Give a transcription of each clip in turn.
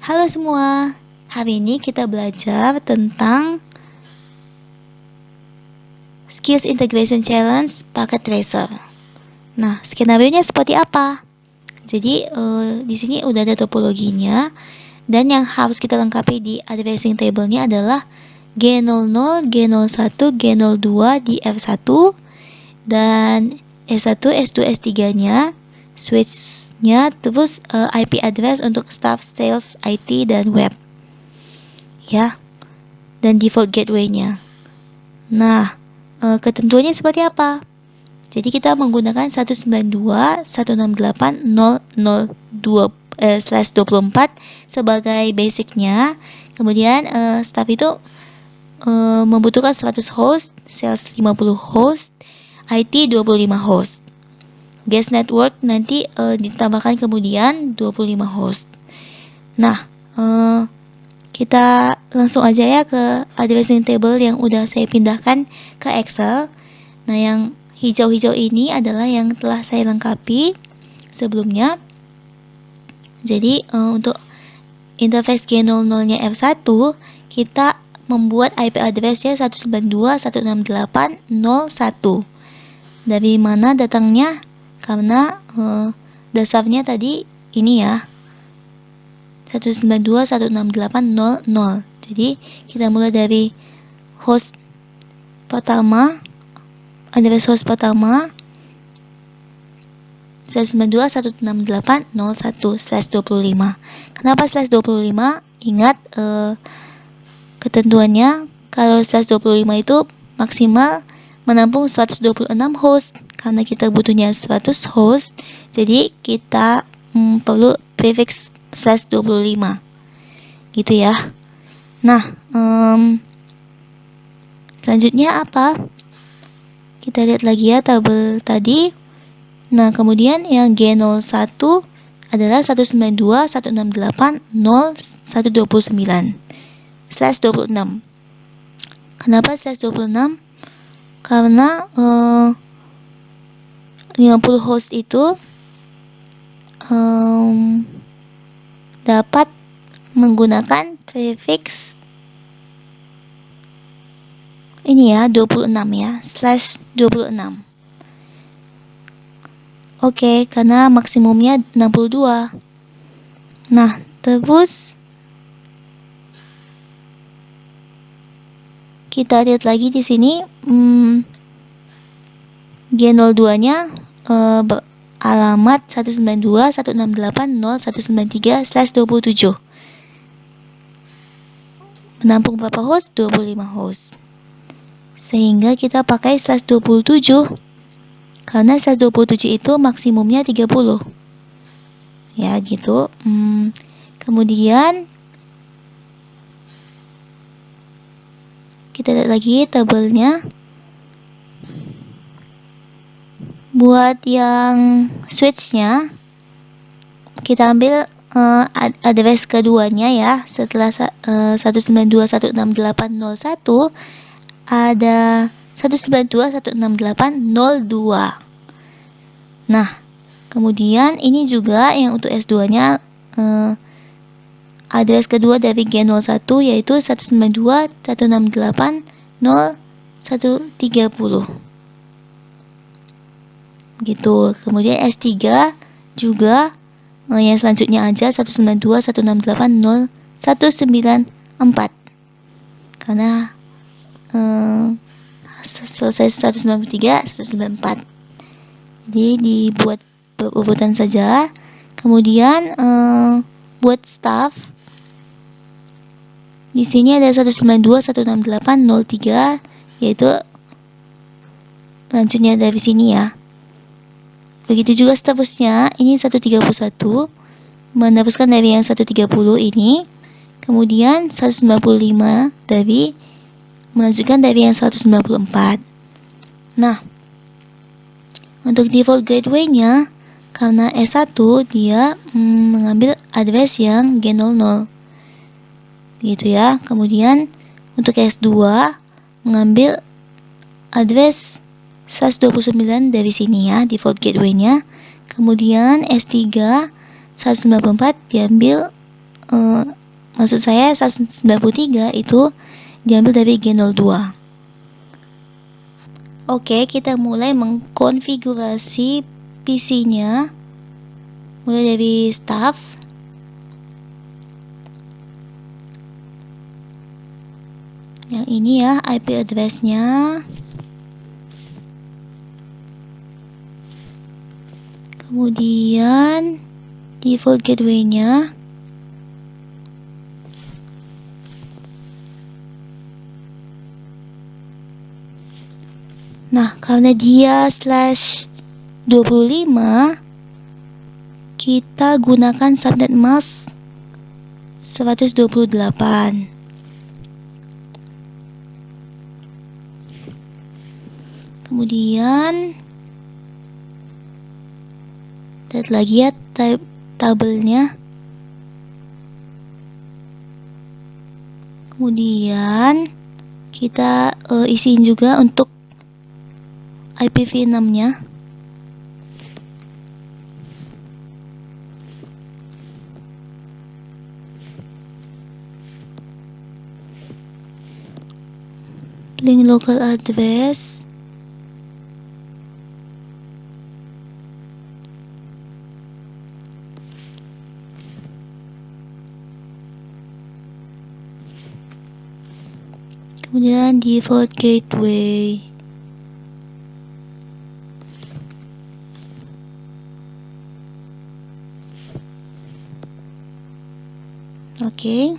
Halo semua, hari ini kita belajar tentang Skills Integration Challenge Packet Tracer. Nah, skenario-nya seperti apa? Jadi, di sini udah ada topologinya, dan yang harus kita lengkapi di addressing table-nya adalah G00, G01, G02 di F1, dan S1, S2, S3-nya, switch-nya, terus IP address untuk staff, sales, IT, dan web. Ya, dan default gateway-nya. Nah, ketentuannya seperti apa? Jadi kita menggunakan 192.168.0.0.2/24 sebagai basicnya. Kemudian staff itu membutuhkan 100 host, sales 50 host, IT 25 host. Guest network nanti ditambahkan kemudian 25 host. Nah, kita langsung aja ya ke addressing table yang udah saya pindahkan ke Excel. Nah, yang hijau-hijau ini adalah yang telah saya lengkapi sebelumnya. Jadi, untuk interface G00-nya F1, kita membuat IP address-nya 192.168.0.1. Dari mana datangnya? Karena dasarnya tadi ini ya, 192.168.0.0. Jadi kita mulai dari host pertama, address host pertama 192.168.0.1/25. Kenapa /25? Ingat ketentuannya, kalau /25 itu maksimal menampung 126 host. Karena kita butuhnya 100 host, jadi kita perlu prefix /25 gitu ya. Nah, selanjutnya apa? Kita lihat lagi ya tabel tadi. Nah, kemudian yang G01 adalah 192.168.0.129/26. Kenapa /26? Karena 50 host itu dapat menggunakan prefix ini ya, 26 ya, /26. Oke, karena maksimumnya 62. Nah, terus kita lihat lagi di sini G02-nya alamat 192.168.0.193/27. Menampung berapa host? 25 host. Sehingga kita pakai /27. Karena /27 itu maksimumnya 30. Ya, gitu. Kemudian kita lihat lagi tabelnya. Buat yang switch-nya, kita ambil address keduanya ya. Setelah 192.168.0.1 ada 192.168.0.2. Nah, kemudian ini juga yang untuk S2-nya address kedua dari G01 yaitu 192.168.0.130. Gitu. Kemudian S3 juga yang selanjutnya aja 192.168.0.194. Karena selesai 193, 194. Jadi dibuat berurutan saja. Kemudian buat staff di sini ada 192.168.0.3 yaitu lanjutnya dari sini ya. Begitu juga seterusnya, ini 131 meneruskan dari yang 130 ini. Kemudian 195 dari melanjutkan dari yang 194. Nah, untuk default gateway-nya, karena S1 dia mengambil address yang G00 gitu ya. Kemudian untuk S2 mengambil address 129 dari sini ya, default gateway-nya. Kemudian S3 194 diambil maksud saya 193 itu diambil dari G02. Oke, kita mulai mengkonfigurasi PC-nya. Mulai dari start. Yang ini ya, IP address-nya. Kemudian default gateway-nya. Nah, karena dia /25, kita gunakan subnet mask 128. Kemudian lihat lagi ya tabelnya. Kemudian kita isiin juga untuk IPv6 nya. Link local address. Kemudian default gateway. Oke.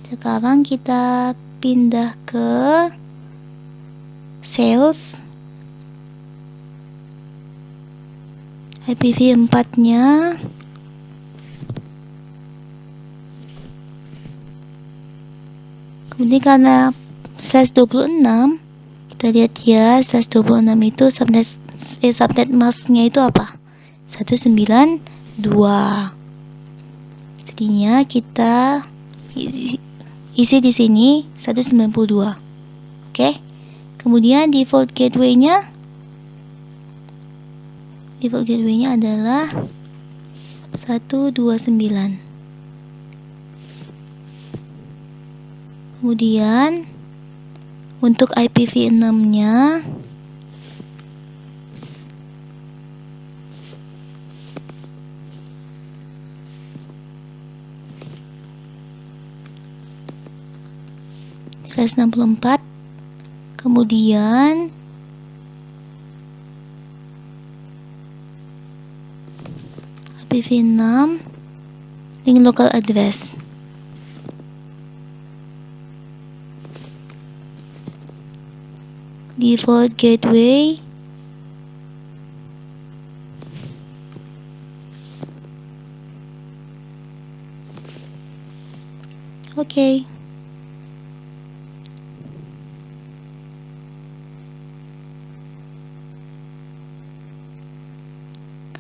Sekarang kita pindah ke sales. IPv4 nya kemudian karena /26, kita lihat ya, /26 itu subnet mask-nya itu apa? 192. Jadinya kita isi di sini 192. Oke. Kemudian default gateway-nya adalah 129. Kemudian untuk IPv6-nya /64. Kemudian IPv6 link local address. Default gateway oke.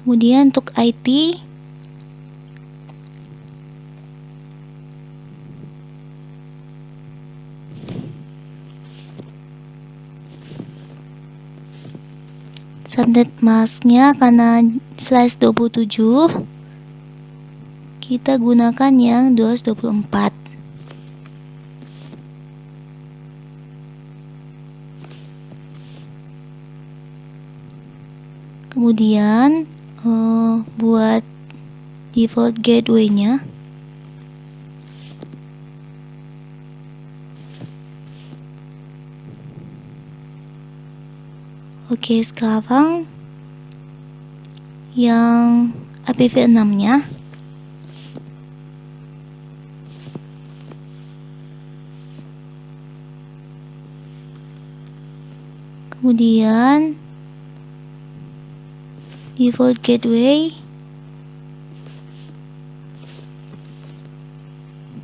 Kemudian untuk IP subnet mask-nya karena /27, kita gunakan yang 224. Kemudian buat default gateway-nya oke. Sekarang yang IPv6-nya kemudian default gateway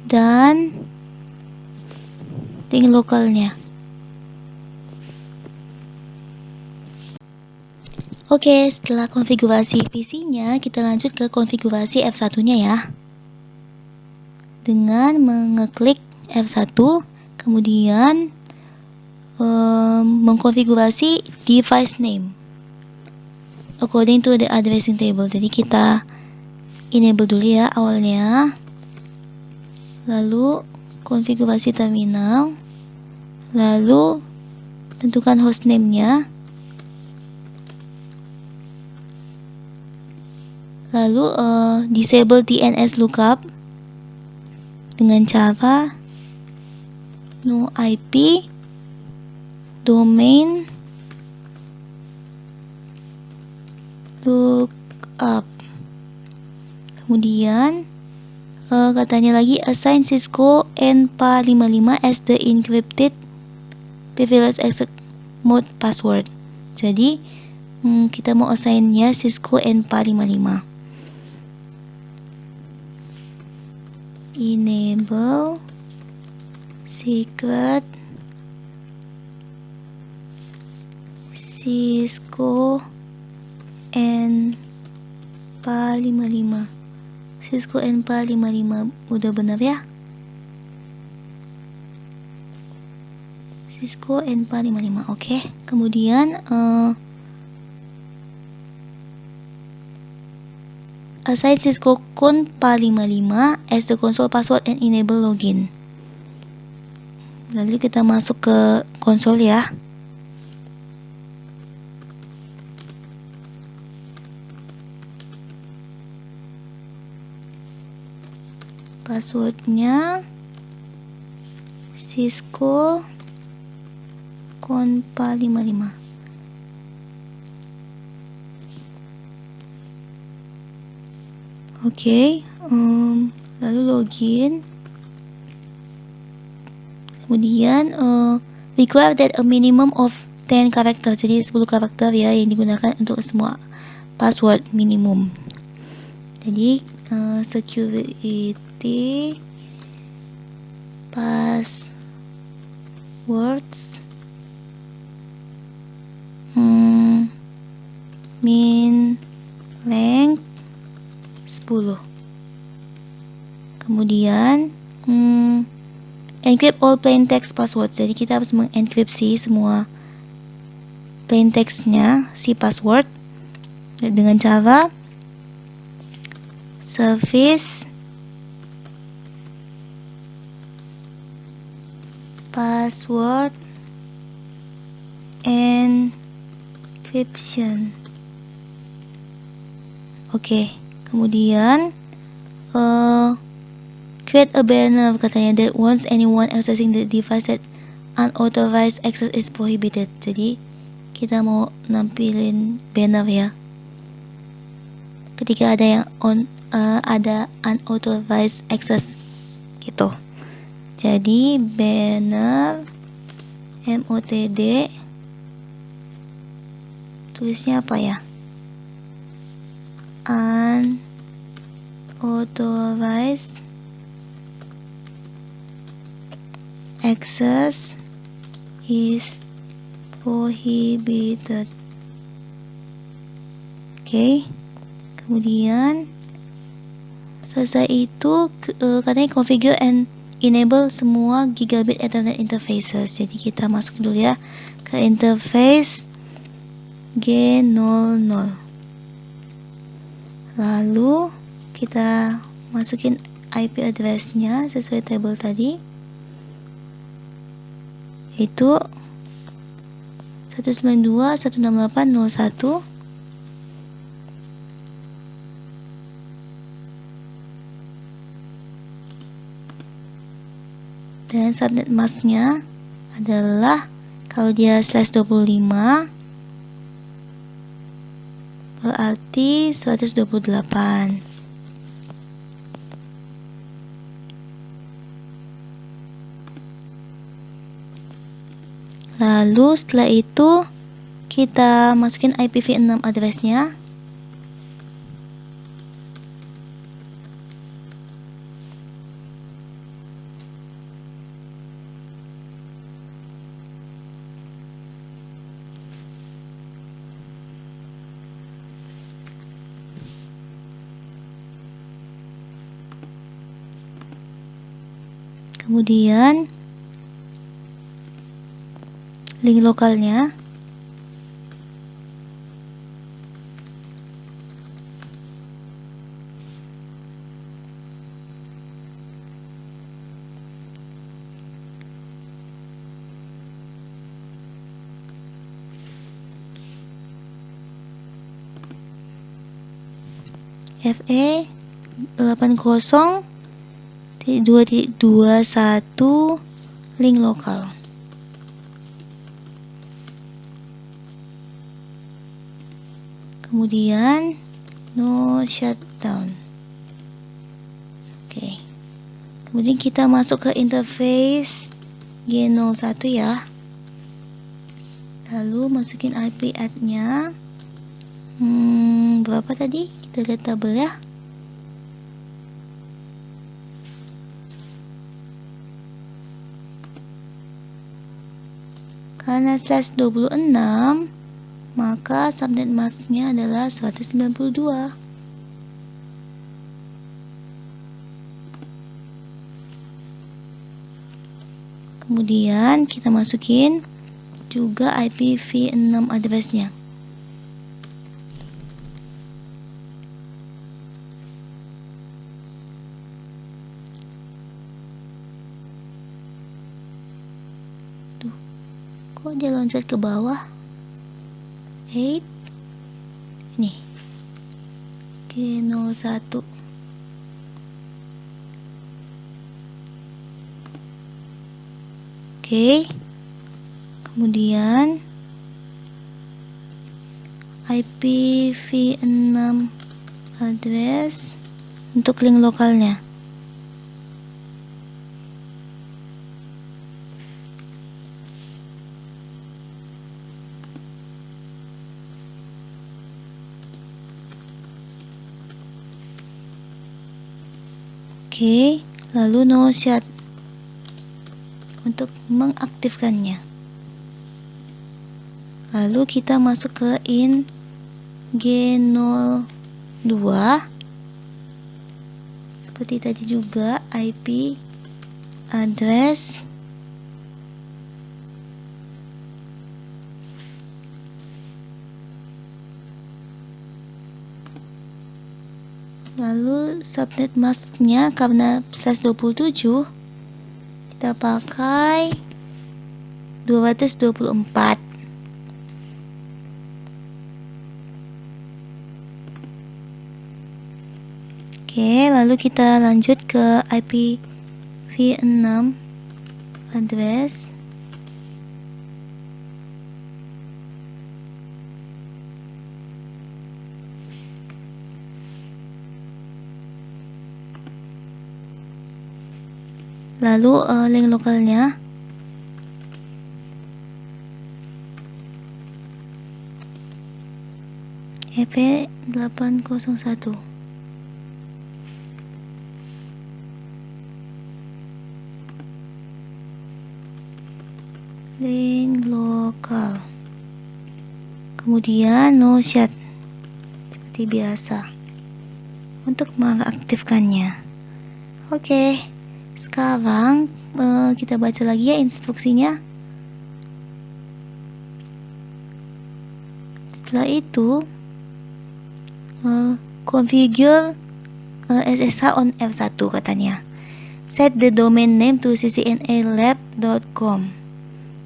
dan link lokalnya. Oke, setelah konfigurasi PC-nya, kita lanjut ke konfigurasi F1-nya ya. Dengan mengeklik F1, kemudian mengkonfigurasi device name according to the addressing table. Jadi kita enable dulu ya awalnya, lalu konfigurasi terminal, lalu tentukan hostname-nya, lalu disable DNS lookup dengan cara no IP domain lookup. Kemudian katanya lagi assign Cisco N455 as the encrypted privilege access mode password. Jadi kita mau assign-nya Cisco N455. Enable secret Cisco N455. Cisco N455 udah benar ya? Cisco N455. Oke. Kemudian assign Cisco Con 455 as the console password and enable login. Lalu kita masuk ke konsol ya. Passwordnya Cisco Con 455. Oke, lalu login. Kemudian require that a minimum of 10 karakter, jadi 10 karakter ya yang digunakan untuk semua password minimum. Jadi security passwords min length 10. Kemudian encrypt all plain text passwords. Jadi kita harus mengenkripsi semua plain textnya si password dengan cara service password encryption. Oke, kemudian create a banner katanya that once anyone accessing the device that unauthorized access is prohibited. Jadi kita mau nampilin banner ya ketika ada yang ada unauthorized access gitu. Jadi banner MOTD tulisnya apa ya? Unauthorized access is prohibited. Oke. Kemudian selesai itu katanya configure and enable semua gigabit ethernet interfaces. Jadi kita masuk dulu ya ke interface G00. Lalu kita masukin IP address-nya sesuai table tadi, yaitu 192.168.01. Dan subnet mask-nya adalah kalau dia /25 berarti 128. Lalu setelah itu kita masukin IPv6 address-nya. Kemudian link lokalnya. FE 80.2.21 link lokal. Kemudian no shutdown. Oke. Kemudian kita masuk ke interface G01 ya. Lalu masukin IP add-nya. Berapa tadi? Kita lihat tabel ya. Karena /26, maka subnet masknya adalah 192. Kemudian kita masukin juga IPv6 addressnya. Tuh, kok dia loncat ke bawah? 8 ini G01. Oke. Kemudian IPv6 address untuk link lokalnya. Oke, lalu no shut untuk mengaktifkannya. Lalu kita masuk ke in G02. Seperti tadi juga IP address lalu subnet masknya karena /27 kita pakai 224. Oke, lalu kita lanjut ke IPv6 address. Lalu link lokalnya. EP801. Link lokal. Kemudian no shut seperti biasa untuk mengaktifkannya. Oke, sekarang kita baca lagi ya instruksinya. Setelah itu configure SSH on R1 katanya. Set the domain name to ccnalab.com.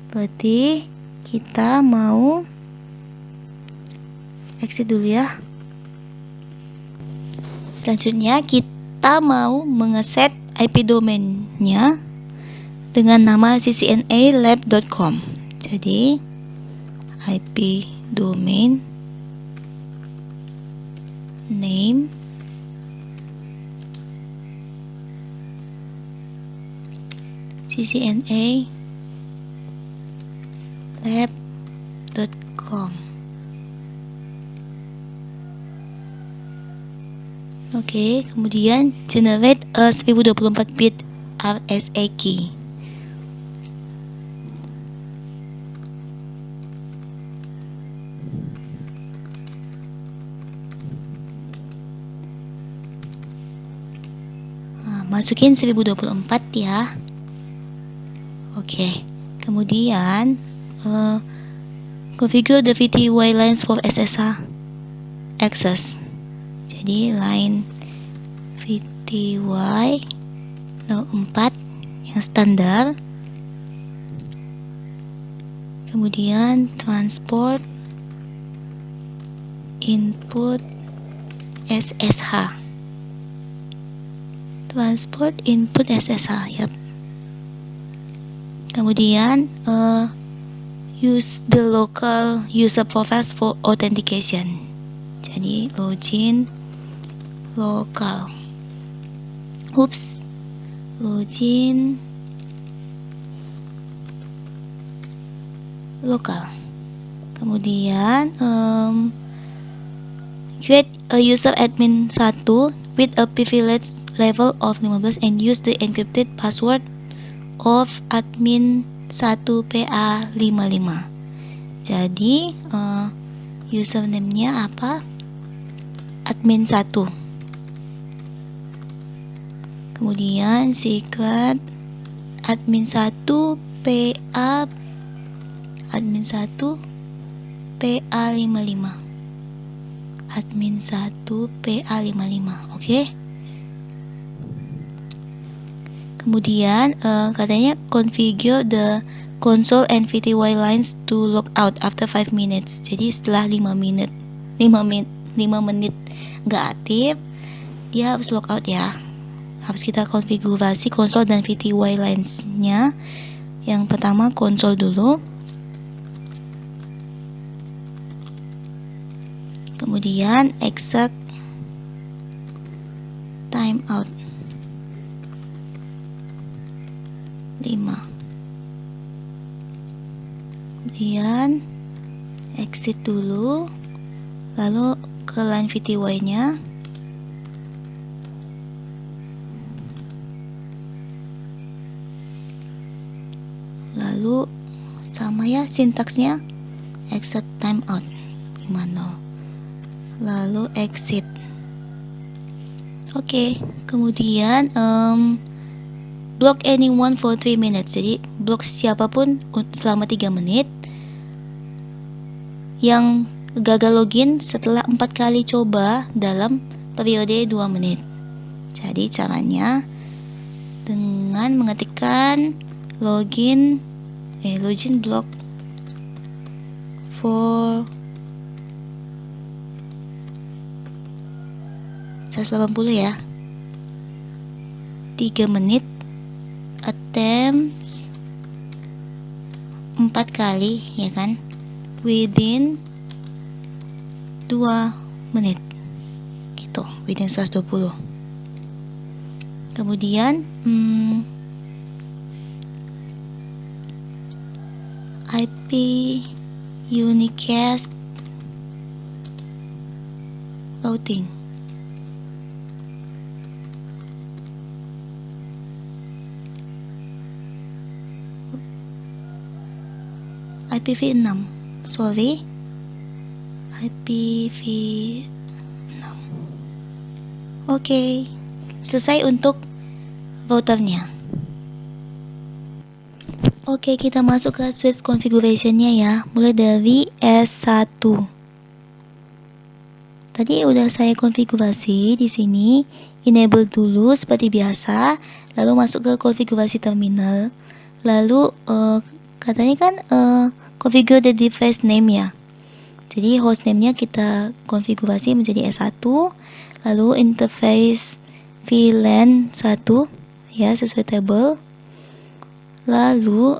Berarti kita mau exit dulu ya. Selanjutnya kita mau mengeset IP domainnya dengan nama ccnalab.com. Jadi IP domain name ccnalab.com. Oke, kemudian generate a 1024 bit RSA key. Masukin 1024 ya. Oke, kemudian configure the VTY lines for SSH access. Jadi line VTY 04 yang standar, kemudian transport input SSH, transport input SSH, yep. Kemudian use the local user profiles for authentication. Jadi login lokal, login lokal. Kemudian create a user admin 1 with a privilege level of 15 and use the encrypted password of admin 1 PA55. Jadi username-nya apa? Admin 1. Kemudian secret admin 1 PA admin 1 PA55. Admin 1 PA55. Oke. Kemudian katanya configure the console and VTY lines to log out after 5 minutes. Jadi setelah 5 menit nggak aktif, dia harus log out ya. Harus kita konfigurasi konsol dan VTY lines-nya. Yang pertama konsol dulu. Kemudian exit timeout 5. Kemudian exit dulu, lalu ke line VTY-nya. Lalu sama ya sintaksnya, exit timeout 5.0. Lalu exit. Oke, kemudian block anyone for 3 minutes. Jadi block siapapun selama 3 menit yang gagal login setelah 4 kali coba dalam periode 2 menit. Jadi caranya dengan mengetikkan login block for 180 ya, 3 menit, attempts 4 kali ya kan, within 2 menit gitu, within 120. Kemudian IP unicast routing. IPv6. Sorry. IPv6. Oke. Selesai untuk routernya. Oke, kita masuk ke switch configuration-nya ya. Mulai dari S1. Tadi udah saya konfigurasi di sini. Enable dulu seperti biasa, lalu masuk ke konfigurasi terminal. Lalu katanya kan configure the device name ya. Jadi hostname-nya kita konfigurasi menjadi S1, lalu interface VLAN 1 ya, sesuai tabel. Lalu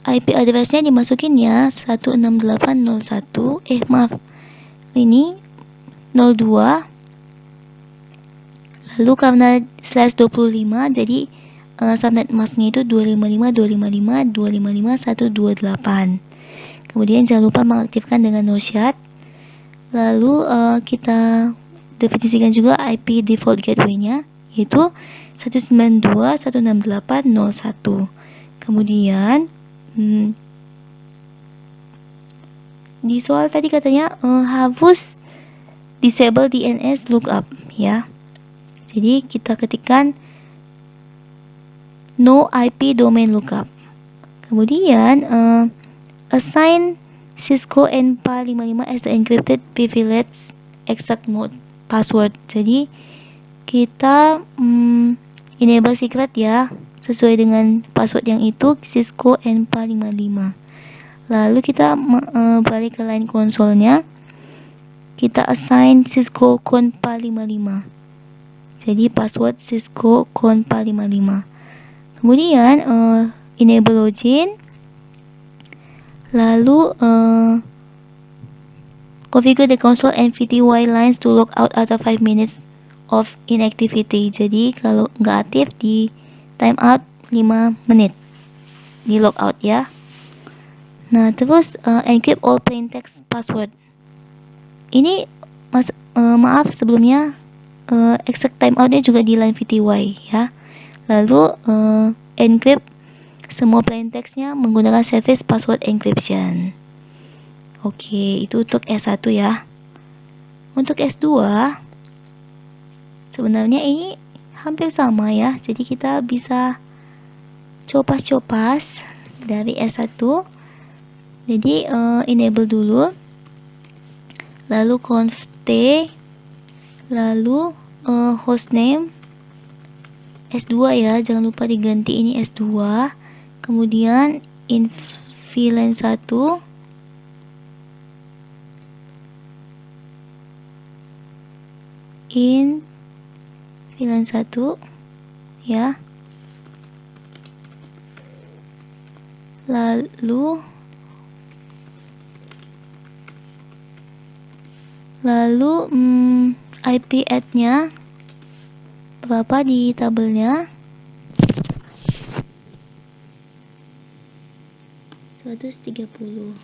IP address-nya dimasukin ya, 168.01, ini 02. Lalu karena /25 jadi subnet masknya itu 255.255.255.128. Kemudian jangan lupa mengaktifkan dengan no shut. Lalu kita definisikan juga IP default gateway-nya, yaitu 192.168.01. Kemudian di soal tadi katanya hapus disable DNS lookup ya. Jadi kita ketikkan no IP domain lookup. Kemudian assign Cisco NPA55 as the encrypted privilege exact mode password. Jadi kita enable secret ya, sesuai dengan password yang itu Cisco NPA55. Lalu kita balik ke line konsolnya, kita assign Cisco conpa55. Jadi password Cisco conpa55. Kemudian enable login. Lalu configure the console NVTY lines to log out after 5 minutes of inactivity. Jadi kalau nggak aktif di timeout 5 menit di logout ya. Nah terus encrypt all plain text password. Ini maaf sebelumnya exact timeoutnya juga di line VTY ya. Lalu encrypt semua plain textnya menggunakan service password encryption. Oke, itu untuk S1 ya. Untuk S2 sebenarnya ini hampir sama ya. Jadi kita bisa copas-copas dari S1. Jadi enable dulu, lalu conf t, lalu hostname S2 ya, jangan lupa diganti ini S2. Kemudian in VLAN 1, in VLAN 1 ya. Lalu IP add-nya berapa di tabelnya? 130.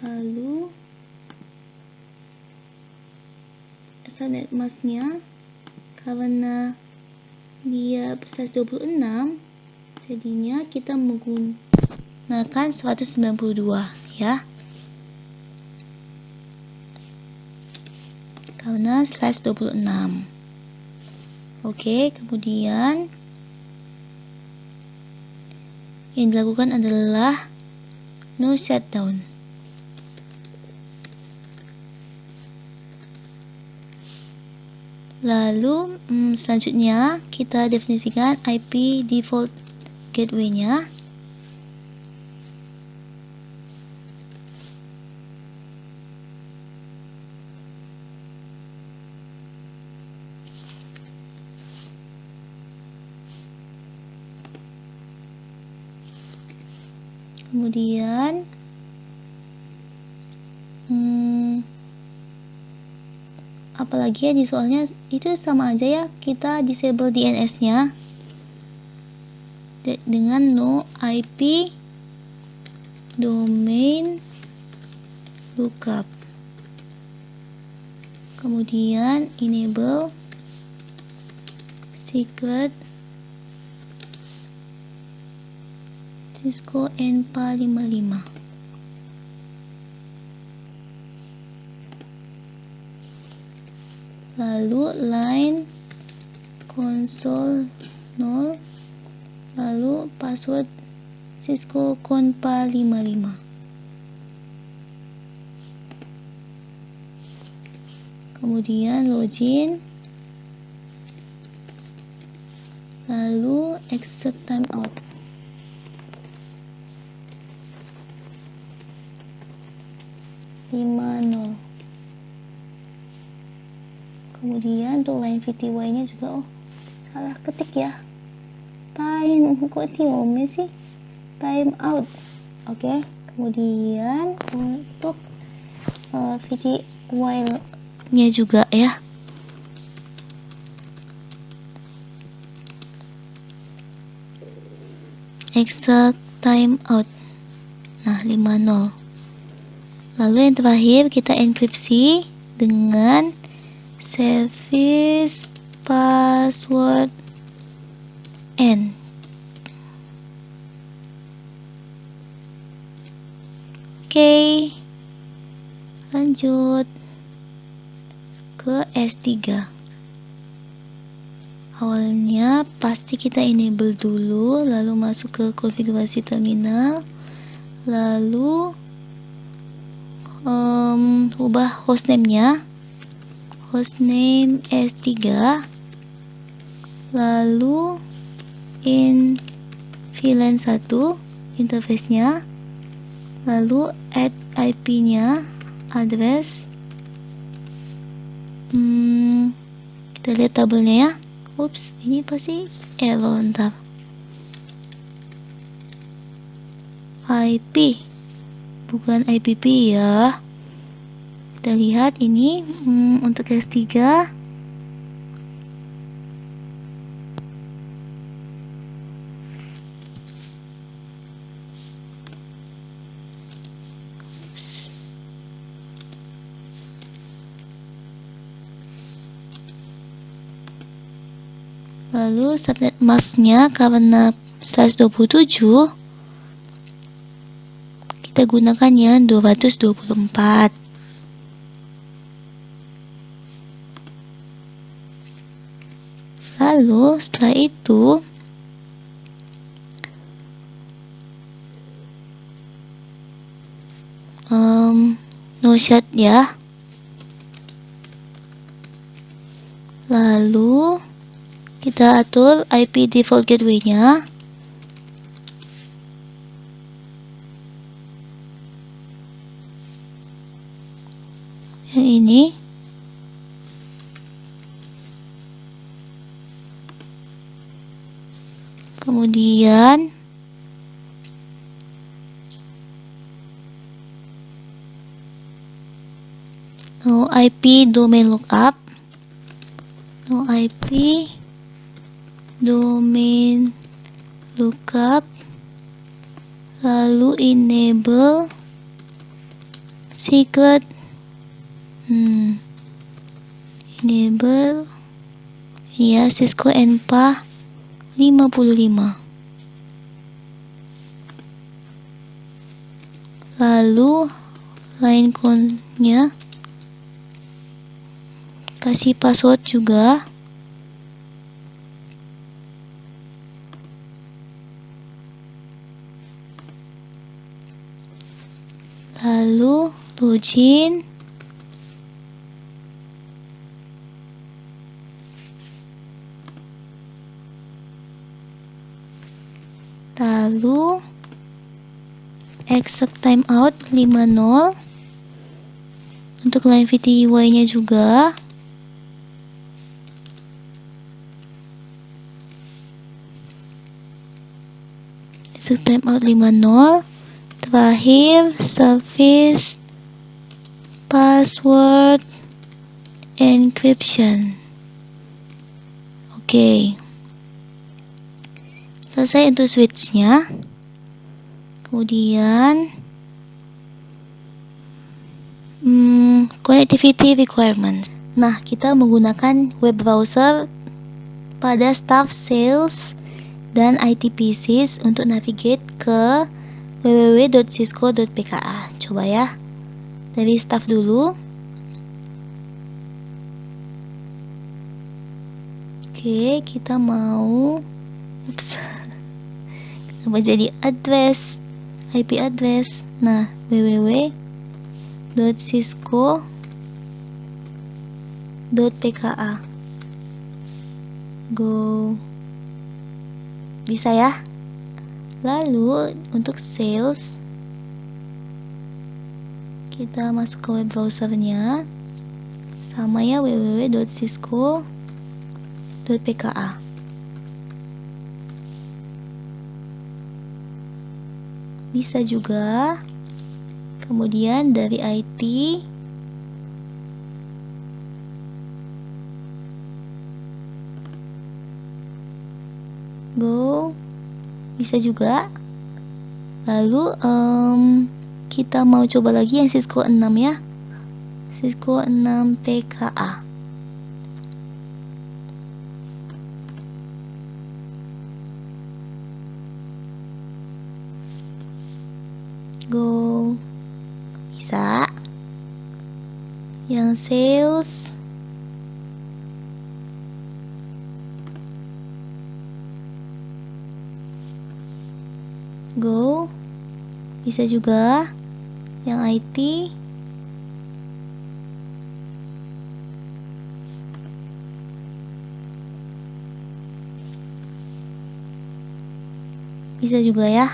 Lalu Ethernet mask-nya karena dia size 26, jadinya kita menggunakan 192 ya. Karena slash 26. Oke, kemudian yang dilakukan adalah no shutdown. Lalu selanjutnya kita definisikan IP default gateway-nya. Kemudian apalagi ya di soalnya itu sama aja ya, kita disable DNS-nya dengan no IP domain lookup. Kemudian enable secret Cisco NPA55. Lalu line console 0, lalu password Cisco conpa55. Kemudian login, lalu exit timeout. Kemudian untuk line VTY nya juga salah ketik ya, time kok tiome sih, time out. Oke, kemudian untuk VTY nya juga ya, exact time out. Nah 50. Lalu yang terakhir kita enkripsi dengan service password N. Oke, lanjut ke S3. Awalnya pasti kita enable dulu, lalu masuk ke konfigurasi terminal, lalu ubah hostname-nya, hostname S3, lalu VLAN 1 interface-nya, lalu add IP-nya, address. Kita lihat tabelnya ya. Ups, ini pasti error ntar. IP, bukan IPP ya. Kita lihat ini untuk S3. Lalu subnet masknya karena /27, kita gunakan yang 224. Lalu setelah itu no shot ya. Lalu kita atur IP default gateway-nya. Yang ini. Kemudian no IP domain lookup, no IP domain lookup, lalu enable secret, enable ya Cisco NPA 55. Lalu line count-nya kasih password juga. Lalu login. Lalu exit timeout 50. Untuk line VTY nya juga. Exit timeout 50. Terakhir service password encryption. Oke. Selesai untuk switch-nya. Kemudian connectivity requirements. Nah, kita menggunakan web browser pada staff sales dan IT PCs untuk navigate ke www.cisco.pka. Coba ya. Dari staff dulu. Oke, kita mau kenapa jadi address, IP address. Nah, www.cisco.pka. Go. Bisa ya? Lalu untuk sales kita masuk ke web browsernya, sama ya, www.cisco.pka. Bisa juga. Kemudian dari IT go, bisa juga. Lalu kita mau coba lagi yang Cisco 6 ya, Cisco 6 PKA. Go. Yang sales, go, bisa juga. Yang IT, bisa juga ya.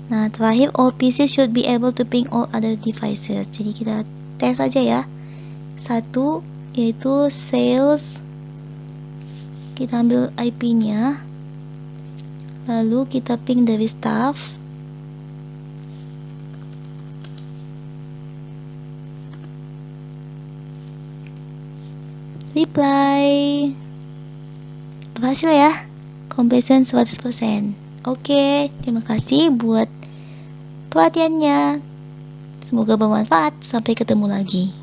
Nah, terakhir, all PCs should be able to ping all other devices. Jadi kita tes aja ya. Satu, yaitu sales. Kita ambil IP-nya. Lalu kita ping dari staff. Reply. Berhasil ya. Completion 100%. Oke, terima kasih buat perhatiannya. Semoga bermanfaat. Sampai ketemu lagi.